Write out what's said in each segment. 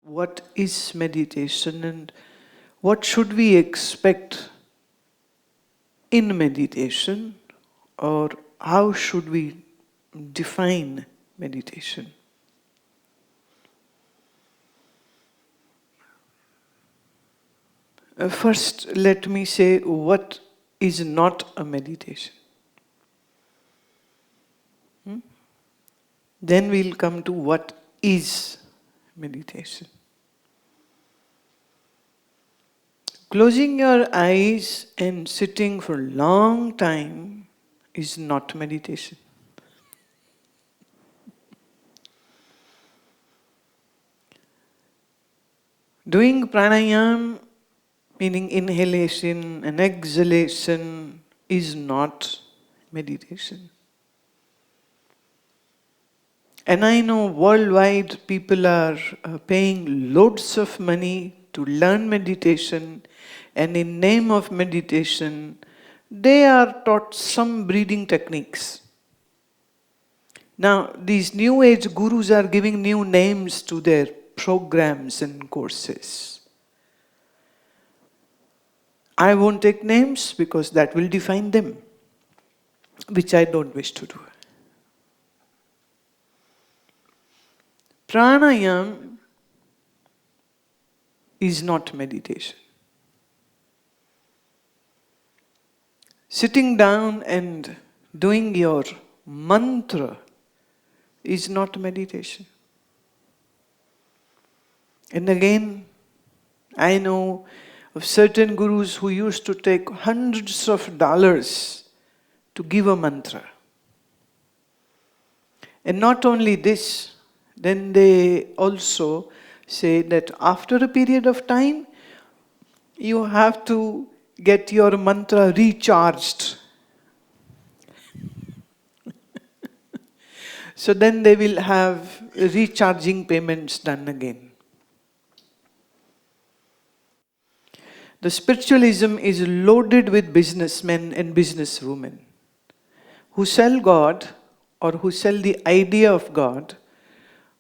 what is meditation and what should we expect in meditation, or how should we define meditation? First, let me say what is not a meditation. Then we'll come to what is meditation. Closing your eyes and sitting for a long time is not meditation. Doing pranayama, meaning inhalation and exhalation, is not meditation. And I know worldwide people are paying loads of money to learn meditation, and in name of meditation, they are taught some breathing techniques. Now, these new age gurus are giving new names to their programs and courses. I won't take names because that will define them, which I don't wish to do. Pranayama is not meditation. Sitting down and doing your mantra is not meditation. And again, I know of certain gurus who used to take hundreds of dollars to give a mantra. And not only this, then they also say that after a period of time, you have to get your mantra recharged. So then they will have recharging payments done again. The spiritualism is loaded with businessmen and businesswomen who sell God, or who sell the idea of God,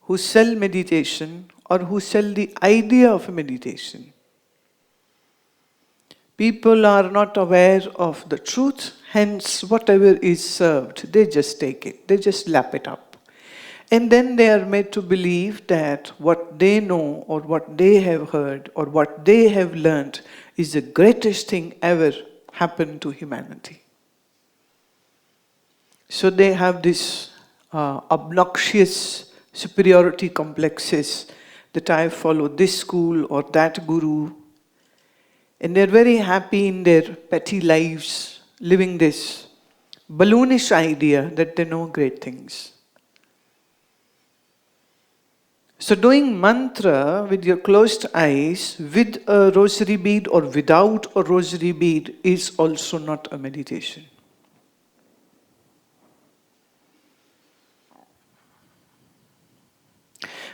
who sell meditation, or who sell the idea of meditation. People are not aware of the truth, hence whatever is served, they just take it, they just lap it up. And then they are made to believe that what they know, or what they have heard, or what they have learned is the greatest thing ever happened to humanity. So they have this obnoxious superiority complexes that I follow this school or that guru. And they're very happy in their petty lives, living this balloonish idea that they know great things. So doing mantra with your closed eyes, with a rosary bead or without a rosary bead, is also not a meditation.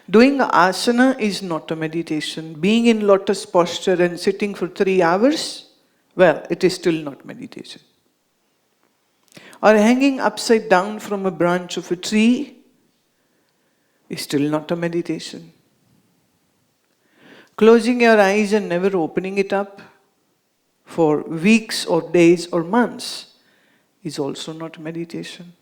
Doing asana is not a meditation. Being in lotus posture and sitting for 3 hours, well, it is still not meditation. Or hanging upside down from a branch of a tree is still not a meditation. Closing your eyes and never opening it up for weeks or days or months is also not meditation.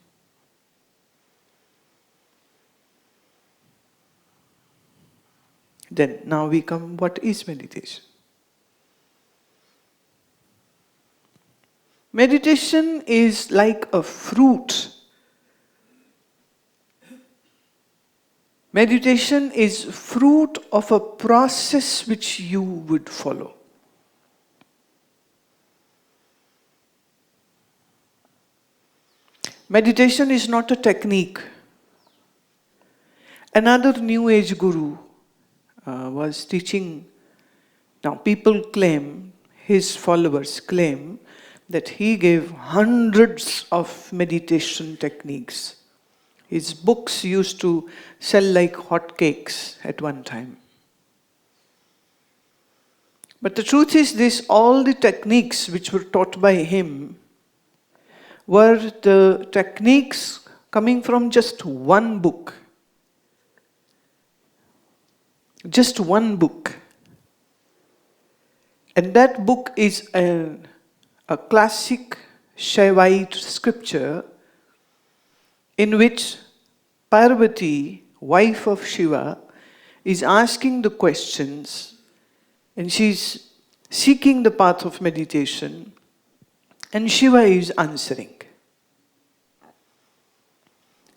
Then now we come, what is meditation? Meditation is like a fruit. Meditation is fruit of a process which you would follow. Meditation is not a technique. Another New Age guru was teaching. Now people claim, his followers claim, that he gave hundreds of meditation techniques. His books used to sell like hotcakes at one time. But the truth is this, all the techniques which were taught by him were the techniques coming from just one book. just one book. And that book is a classic Shaivite scripture in which Parvati, wife of Shiva, is asking the questions, and she's seeking the path of meditation, and Shiva is answering.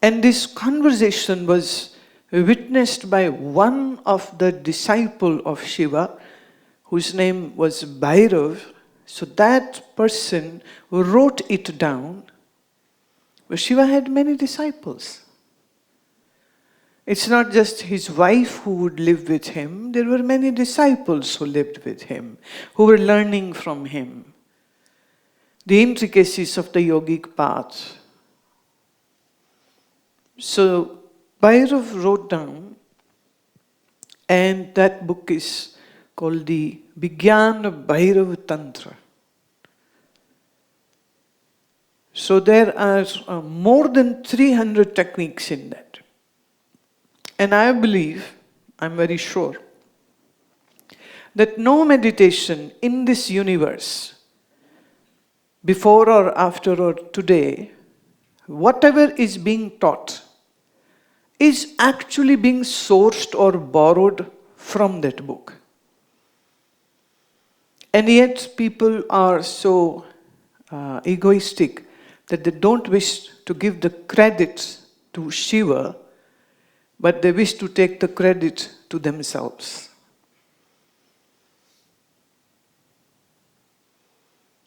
And this conversation was witnessed by one of the disciples of Shiva, whose name was Bhairav. So that person wrote it down. But Shiva had many disciples. It's not just his wife who would live with him. There were many disciples who lived with him, who were learning from him the intricacies of the yogic path. So Bhairav wrote down, and that book is called the Vigyan Bhairav Tantra. So there are more than 300 techniques in that. And I believe, I'm very sure, that no meditation in this universe, before or after or today, whatever is being taught, is actually being sourced or borrowed from that book. And yet people are so egoistic that they don't wish to give the credit to Shiva, but they wish to take the credit to themselves.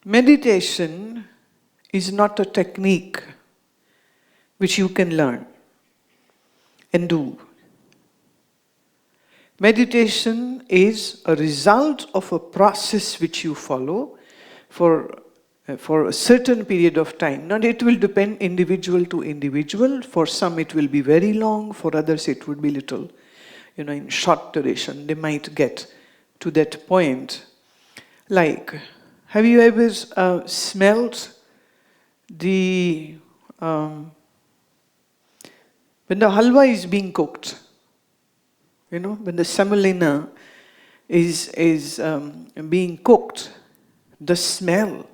Meditation is not a technique which you can learn and do. Meditation is a result of a process which you follow for a certain period of time. Now it will depend individual to individual. For some it will be very long, for others it would be little, in short duration. They might get to that point. Like, have you ever smelled when the halwa is being cooked? When the semolina is being cooked, the smell,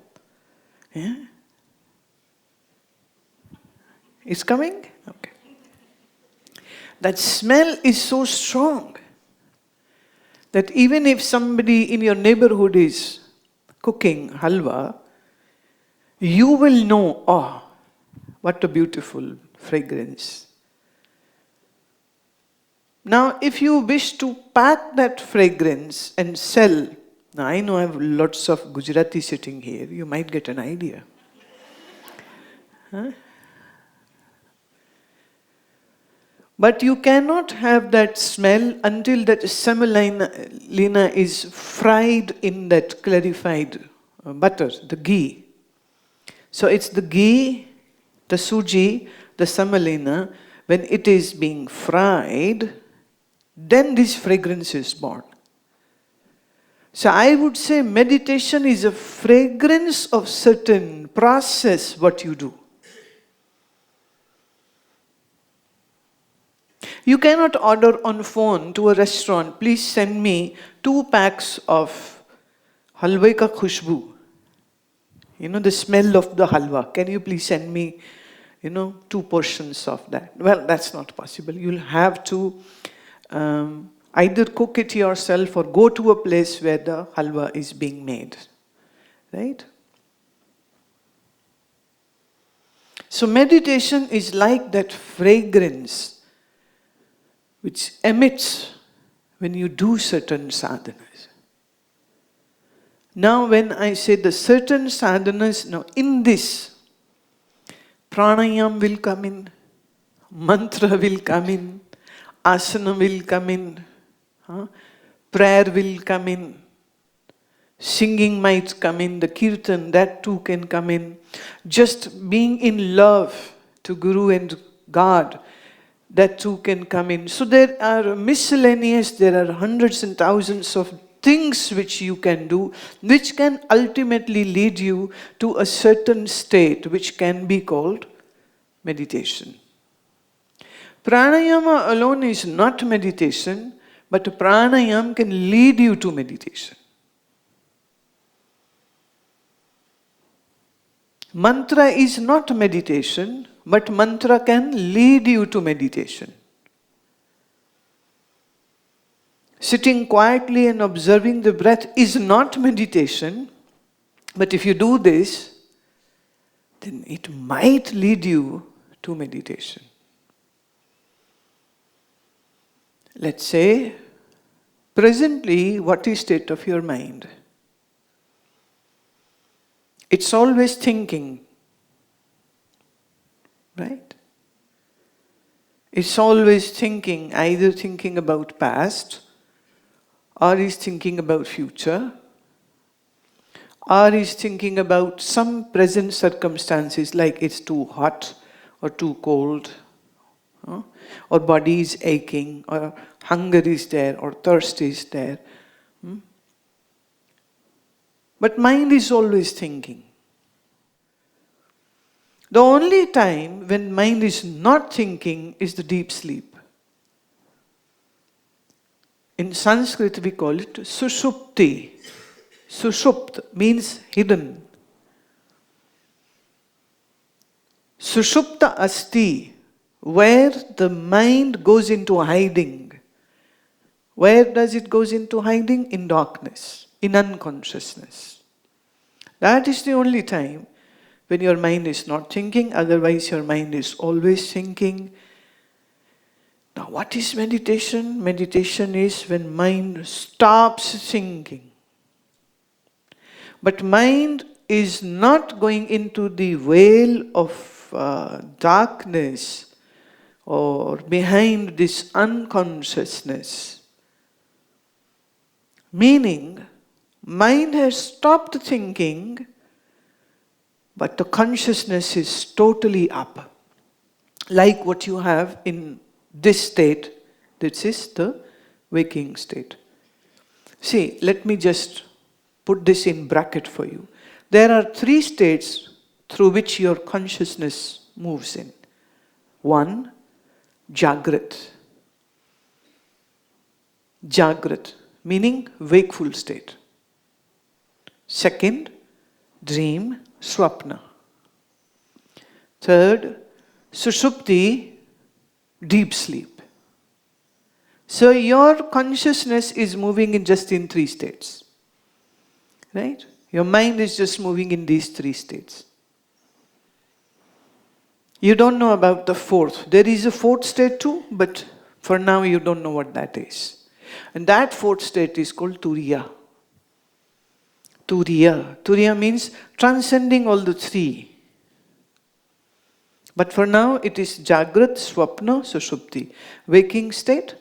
it's coming? Okay. That smell is so strong that even if somebody in your neighborhood is cooking halwa, you will know, oh, what a beautiful fragrance. Now, if you wish to pack that fragrance and sell, now I know I have lots of Gujarati sitting here, you might get an idea. Huh? But you cannot have that smell until that semolina is fried in that clarified butter, the ghee. So it's the ghee, the suji, the semolina, when it is being fried, then this fragrance is born. So I would say meditation is a fragrance of certain process what you do. You cannot order on phone to a restaurant, please send me 2 packs of halwa ka khushbu. The smell of the halwa. Can you please send me, 2 portions of that? Well, that's not possible. You'll have to either cook it yourself or go to a place where the halwa is being made. Right? So meditation is like that fragrance which emits when you do certain sadhanas. Now when I say the certain sadhanas, now in this, pranayam will come in, mantra will come in, asana will come in, prayer will come in, singing might come in, the kirtan, that too can come in. Just being in love to Guru and God, that too can come in. So there are miscellaneous, there are hundreds and thousands of things which you can do, which can ultimately lead you to a certain state which can be called meditation. Pranayama alone is not meditation. But pranayam can lead you to meditation. Mantra is not meditation, but mantra can lead you to meditation. Sitting quietly and observing the breath is not meditation, but if you do this, then it might lead you to meditation. Let's say, presently, what is state of your mind? It's always thinking, right? It's always thinking, either thinking about past, or is thinking about future, or is thinking about some present circumstances like it's too hot or too cold, or body is aching, or hunger is there, or thirst is there. But mind is always thinking. The only time when mind is not thinking is the deep sleep. In Sanskrit we call it sushupti. Sushupt means hidden. Sushupta asti, where the mind goes into hiding. Where does it goes into hiding? In darkness, in unconsciousness. That is the only time when your mind is not thinking, otherwise your mind is always thinking. Now what is meditation? Meditation is when mind stops thinking. But mind is not going into the veil of darkness or behind this unconsciousness. Meaning, mind has stopped thinking, but the consciousness is totally up. Like what you have in this state, this is the waking state. See, let me just put this in bracket for you. There are 3 states through which your consciousness moves in. 1, Jagrat. Jagrat, meaning wakeful state. 2nd, dream, swapna. 3rd, sushupti, deep sleep. So your consciousness is moving in just in 3 states. Right? Your mind is just moving in these 3 states. You don't know about the 4th. There is a 4th state too, but for now you don't know what that is. And that 4th state is called Turiya. Turiya. Turiya means transcending all the 3. But for now it is Jagrat, Swapna, Sushupti. Waking state,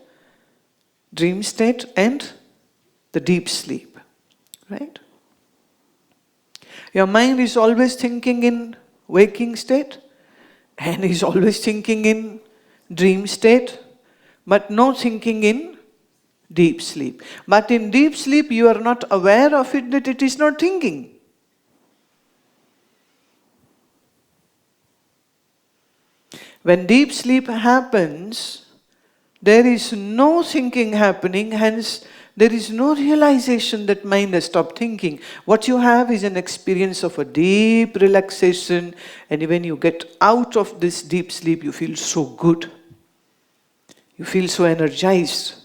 dream state, and the deep sleep. Right? Your mind is always thinking in waking state and is always thinking in dream state, but no thinking in deep sleep. But in deep sleep you are not aware of it, that it is not thinking. When deep sleep happens, there is no thinking happening, hence there is no realization that mind has stopped thinking. What you have is an experience of a deep relaxation, and when you get out of this deep sleep, you feel so good. You feel so energized.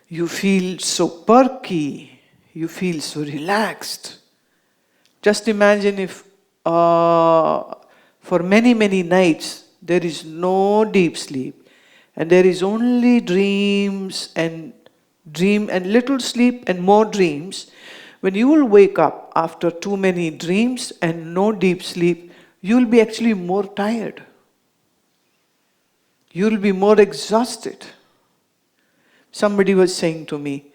You feel so perky. You feel so relaxed. Just imagine if for many, many nights there is no deep sleep, and there is only dreams and little sleep and more dreams. When you will wake up after too many dreams and no deep sleep, you will be actually more tired. You will be more exhausted. Somebody was saying to me,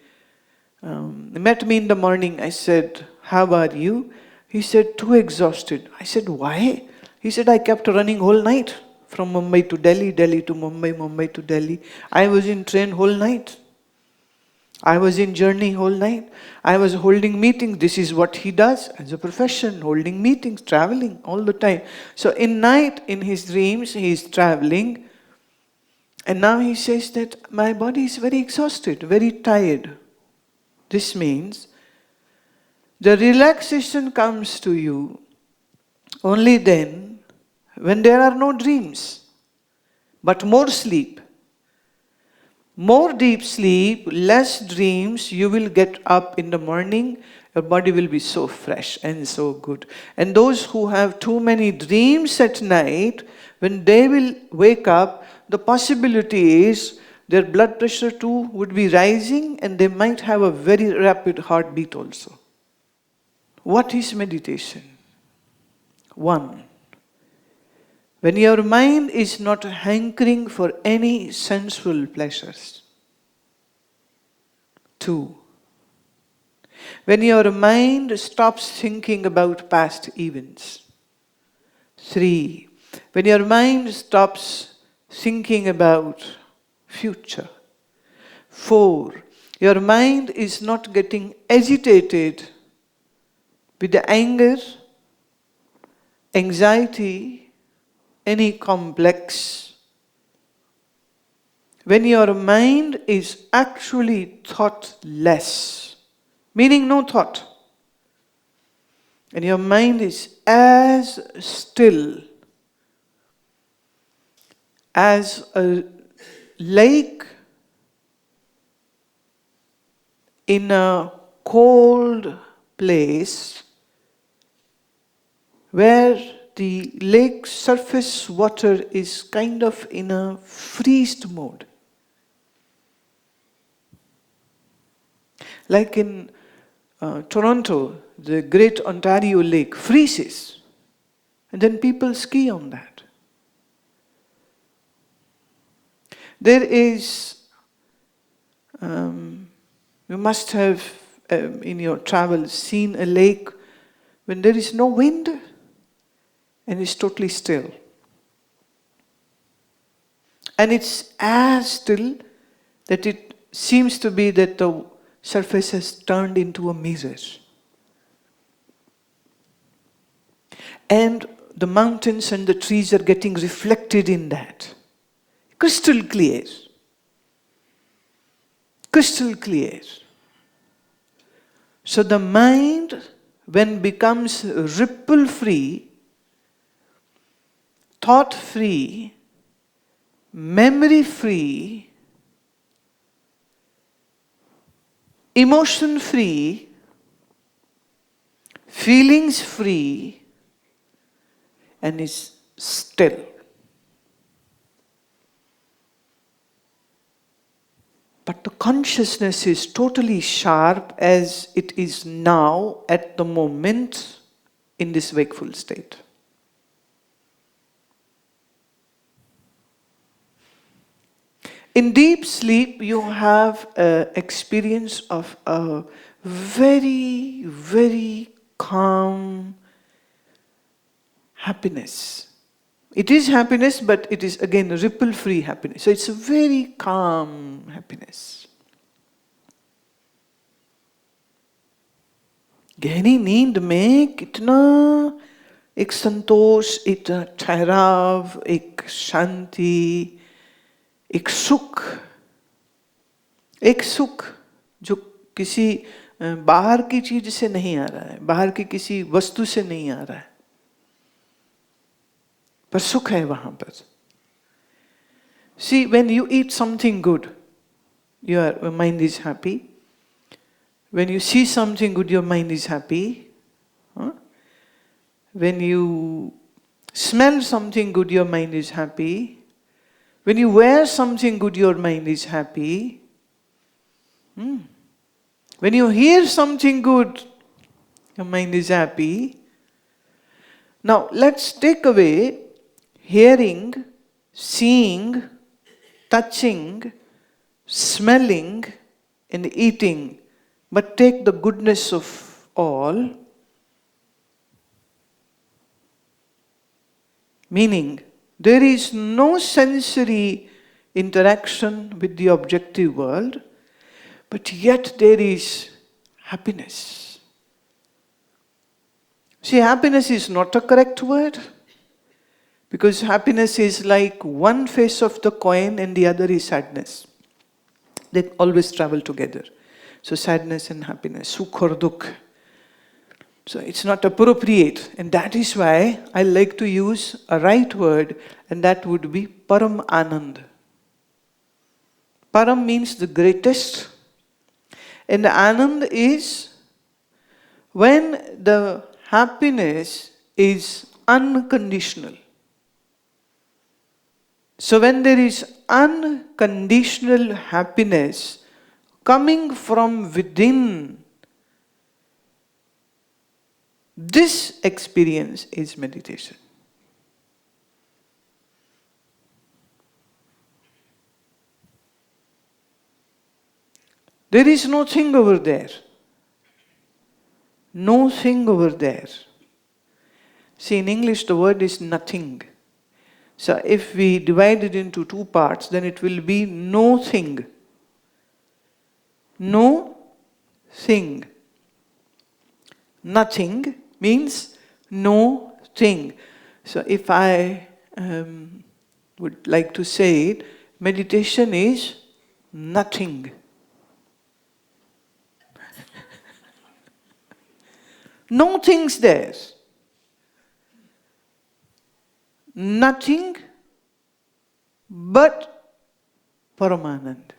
he met me in the morning. I said, "How are you?" He said, "Too exhausted." I said, "Why?" He said, "I kept running whole night from Mumbai to Delhi, Delhi to Mumbai, Mumbai to Delhi. I was in train whole night. I was in journey whole night. I was holding meetings." This is what he does as a profession, holding meetings, traveling all the time. So in night, in his dreams, he is traveling. And now he says that my body is very exhausted, very tired. This means the relaxation comes to you only then when there are no dreams, but more sleep. More deep sleep, less dreams, you will get up in the morning, your body will be so fresh and so good. And those who have too many dreams at night, when they will wake up, the possibility is their blood pressure too would be rising and they might have a very rapid heartbeat also. What is meditation? 1. When your mind is not hankering for any sensual pleasures. 2. When your mind stops thinking about past events. 3. When your mind stops thinking about future. 4. Your mind is not getting agitated with the anger, anxiety, any complex. When your mind is actually thoughtless, meaning no thought, and your mind is as still as a lake in a cold place where the lake surface water is kind of in a freezed mode. Like in Toronto, the Great Ontario Lake freezes, and then people ski on that. There is, you must have in your travels seen a lake when there is no wind and it's totally still. And it's as still that it seems to be that the surface has turned into a mirror. And the mountains and the trees are getting reflected in that. Crystal clear. Crystal clear. So the mind, when becomes ripple-free, thought-free, memory-free, emotion-free, feelings-free, and is still. But the consciousness is totally sharp as it is now at the moment in this wakeful state. In deep sleep, you have an experience of a very, very calm happiness. It is happiness, but it is again a ripple-free happiness. So it's a very calm happiness. गहरी नींद में कितना एक संतोष, एक ठहराव, एक शांति, एक सुख जो किसी बाहर की चीज से नहीं आ रहा है, बाहर की किसी वस्तु से नहीं आ रहा है, पर सुख है वहां पर. See, when you eat something good, your mind is happy. When you see something good, your mind is happy. When you smell something good, your mind is happy. When you wear something good, your mind is happy. When you hear something good, your mind is happy. Now, let's take away hearing, seeing, touching, smelling, and eating, but take the goodness of all. Meaning, there is no sensory interaction with the objective world, but yet there is happiness. See, happiness is not a correct word, Because happiness is like one face of the coin and the other is sadness. They always travel together. So sadness and happiness, sukh or dukh. So it's not appropriate. And that is why I like to use a right word, and that would be Param Anand. Param means the greatest. And Anand is when the happiness is unconditional. So when there is unconditional happiness coming from within, this experience is meditation. There is no thing over there. No thing over there. See, in English the word is nothing. So if we divide it into two parts, then it will be no thing. No thing. Nothing means no thing. So if I would like to say it, meditation is nothing. No things there. Nothing but Paramanand.